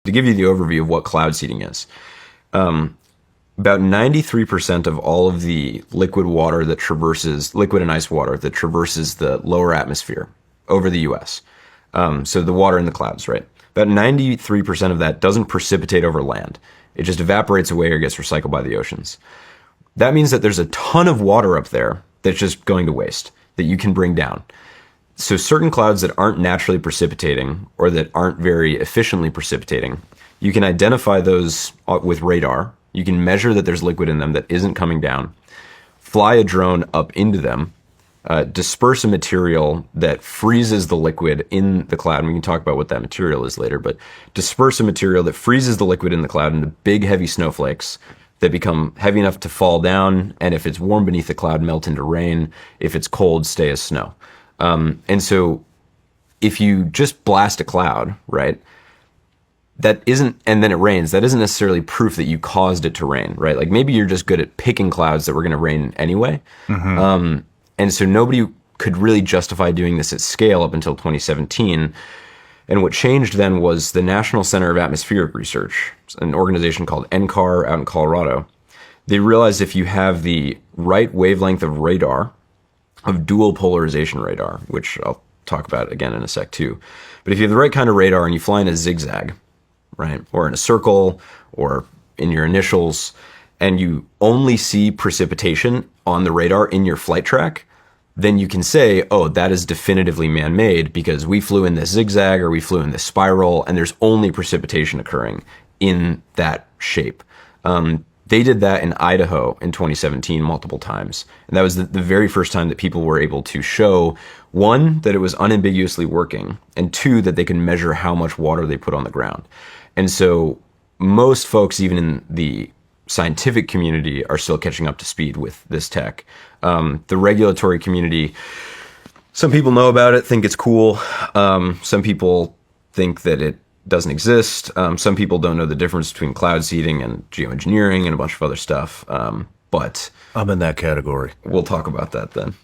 to give you the overview of what cloud seeding is, about 93% of all of the liquid and ice water that traverses the lower atmosphere over the US, so the water in the clouds, right? About 93% of that doesn't precipitate over land. It just evaporates away or gets recycled by the oceans. That means that there's a ton of water up there that's just going to waste that you can bring down. So certain clouds that aren't naturally precipitating or that aren't very efficiently precipitating, you can identify those with radar. You can measure that there's liquid in them that isn't coming down, fly a drone up into them, disperse a material that freezes the liquid in the cloud. And we can talk about what that material is later, but disperse a material that freezes the liquid in the cloud into big, heavy snowflakes that become heavy enough to fall down. And if it's warm beneath the cloud, melt into rain. If it's cold, stay as snow. And so if you just blast a cloud, right, and then it rains, that isn't necessarily proof that you caused it to rain, right? Like maybe you're just good at picking clouds that were going to rain anyway. Mm-hmm. And so nobody could really justify doing this at scale up until 2017. And what changed then was the National Center of Atmospheric Research, an organization called NCAR out in Colorado. They realized if you have the right wavelength of radar, of dual polarization radar, which I'll talk about again in a sec too. But if you have the right kind of radar and you fly in a zigzag, right, or in a circle, or in your initials, and you only see precipitation on the radar in your flight track, then you can say, oh, that is definitively man-made because we flew in this zigzag or we flew in this spiral, and there's only precipitation occurring in that shape. They did that in Idaho in 2017 multiple times. And that was the very first time that people were able to show, one, that it was unambiguously working, and two, that they could measure how much water they put on the ground. And so most folks, even in the scientific community, are still catching up to speed with this tech. The regulatory community, some people know about it, think it's cool. Some people think that it doesn't exist. Some people don't know the difference between cloud seeding and geoengineering and a bunch of other stuff. But I'm in that category. We'll talk about that then.